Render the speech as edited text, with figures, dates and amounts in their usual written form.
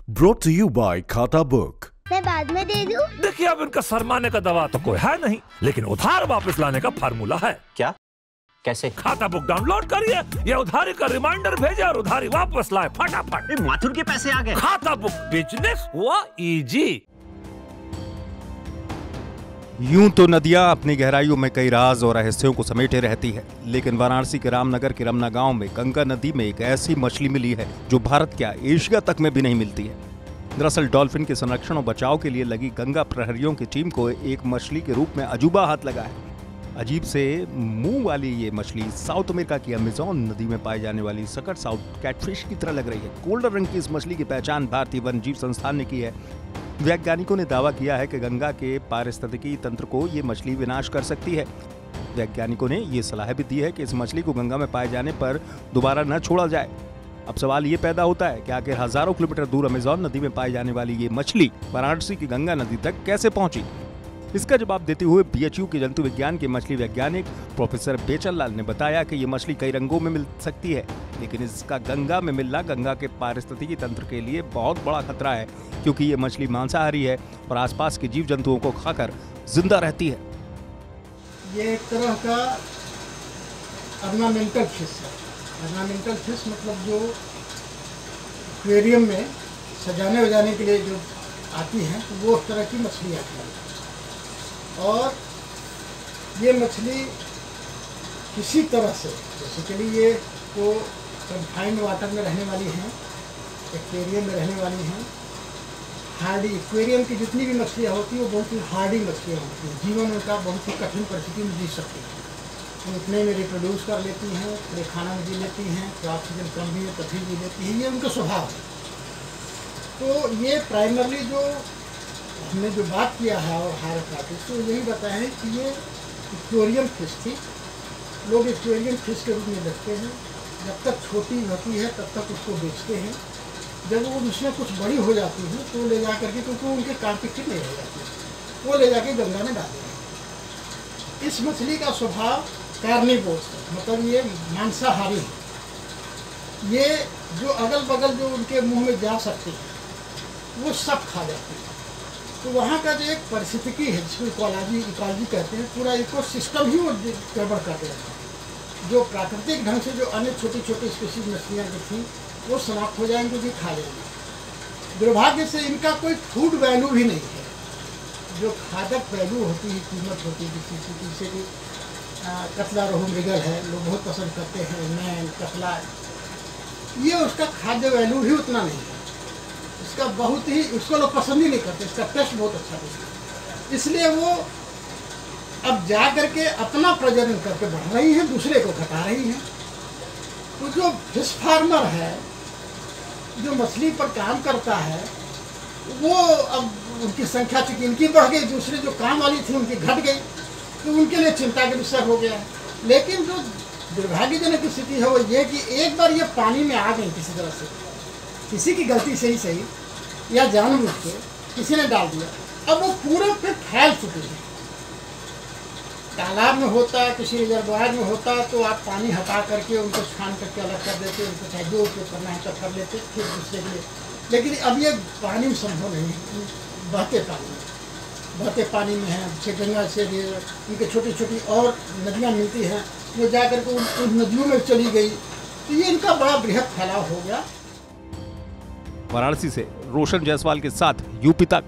Brought to you by खाता book. मैं बाद में दे दूं? देखिए, अब इनका शर्माने का दवा तो कोई है नहीं, लेकिन उधार वापस लाने का फार्मूला है। क्या? कैसे? खाता बुक डाउनलोड करिए, ये उधारी का रिमाइंडर भेजे और उधारी वापस लाए फटाफट। माथुर के पैसे आ गए। खाता बुक, बिजनेस हुआ इजी। यूं तो नदियां अपनी गहराइयों में कई राज और रहस्यों को समेटे रहती है, लेकिन वाराणसी के रामनगर के रमना गांव में गंगा नदी में एक ऐसी मछली मिली है जो भारत क्या एशिया तक में भी नहीं मिलती है। दरअसल डॉल्फिन के संरक्षण और बचाव के लिए लगी गंगा प्रहरियों की टीम को एक मछली के रूप में अजूबा हाथ लगा है। अजीब से मुंह वाली ये मछली साउथ अमेरिका की अमेज़न नदी में पाई जाने वाली सकट साउथ कैटफिश की तरह लग रही है। गोल्डन रंग की इस मछली की पहचान भारतीय वन जीव संस्थान ने की है। वैज्ञानिकों ने दावा किया है कि गंगा के पारिस्थितिकी तंत्र को ये मछली विनाश कर सकती है। वैज्ञानिकों ने ये सलाह भी दी है कि इस मछली को गंगा में पाए जाने पर दोबारा न छोड़ा जाए। अब सवाल ये पैदा होता है कि आखिर हजारों किलोमीटर दूर अमेज़न नदी में पाई जाने वाली ये मछली वाराणसी की गंगा नदी तक कैसे पहुंची। इसका जवाब देते हुए BHU के जंतु विज्ञान के मछली वैज्ञानिक प्रोफेसर बेचन लाल ने बताया कि ये मछली कई रंगों में मिल सकती है, लेकिन इसका गंगा में मिलना गंगा के पारिस्थितिकी तंत्र के लिए बहुत बड़ा खतरा है, क्योंकि ये मछली मांसाहारी है और आसपास के जीव जंतुओं को खाकर जिंदा रहती है। ये एक तरह का ऑर्नामेंटल फिश है। ऑर्नामेंटल फिश मतलब जो एक्वेरियम में सजाने वजाने के लिए जो आती हैं, तो वो उस तरह की मछली आती है। और ये मछली किसी तरह से बेसिकली ये तो कन्फाइंड वाटर में रहने वाली हैं, एक्वेरियम में रहने वाली हैं। हार्डी एक्वेरियम की जितनी भी मछलियाँ होती हैं वो बहुत ही हार्डी मछलियाँ होती हैं, जीवन उनका बहुत ही कठिन परिस्थिति में जी सकती हैं। वो इतने में रिप्रोड्यूस कर लेती हैं, पूरे खाना में जी लेती हैं, तो ऑक्सीजन कम भी है तभी जी लेती हैं, ये उनका स्वभाव है। तो ये प्राइमरली जो हमने जो बात किया है और हायर अथॉरिटीज तो यही बताया है कि ये एक्वेरियम फिश थी। लोग एक्वेरियम फिश के रूप में रखते हैं, जब तक छोटी होती है तब तक उसको बेचते हैं। जब वो उसमें कुछ बड़ी हो जाती है तो ले जा करके, क्योंकि उनके कॉम्पिटिशन नहीं रह जाती, वो ले जाके गंगा में डाल देते हैं। इस मछली का स्वभाव कार्निवोरस है, मतलब ये मांसाहारी है। ये जो अगल बगल जो उनके मुंह में जा सकती है वो सब खा जाती है। तो वहाँ का जो एक परिस्थितिकी है जिसको इकोलॉजी कहते हैं, पूरा इकोसिस्टम ही वो गड़बड़ कर देते हैं। जो प्राकृतिक ढंग से जो अन्य छोटी छोटी स्पीशीज मछलियाँ जो थी वो समाप्त हो जाएंगी, जो खा जाएंगे। दुर्भाग्य से इनका कोई फूड वैल्यू भी नहीं है। जो खादक वैल्यू होती है, कीमत होती है किसी चीज़, जैसे कि कतला रोहू मृगल है, लोग बहुत पसंद करते हैं, नैन कतला, ये उसका खाद्य वैल्यू भी उतना नहीं है। इसका बहुत ही, उसको लोग पसंद ही नहीं करते, इसका टेस्ट बहुत अच्छा है, इसलिए वो अब जा करके अपना प्रजनन करके बढ़ रही हैं, दूसरे को घटा रही हैं। तो जो फिश फार्मर है, जो मछली पर काम करता है, वो अब उनकी संख्या चूंकि इनकी बढ़ गई, दूसरे जो काम वाली थी उनकी घट गई, तो उनके लिए चिंता का विषय हो गया है। लेकिन जो दुर्भाग्यजनक स्थिति है वो ये कि एक बार ये पानी में आ गई किसी तरह से, किसी की गलती से ही सही या जानबूझ के किसी ने डाल दिया, अब वो पूरे पे फैल चुकी है। तालाब में होता है, किसी रिजर्वायर में होता है, तो आप पानी हटा करके उनको छान करके अलग कर देते, उनको चाहे जो उपयोग करना है तब कर लेते, फिर दूसरे के लिए। लेकिन अब ये पानी में संभव नहीं है, बहते पानी में है। जैसे गंगा से उनके छोटी छोटी और नदियाँ मिलती हैं, वो जा करके उन नदियों में चली गई, तो ये इनका बड़ा बृहद फैलाव हो गया। वाराणसी से रोशन जायसवाल के साथ यूपी तक।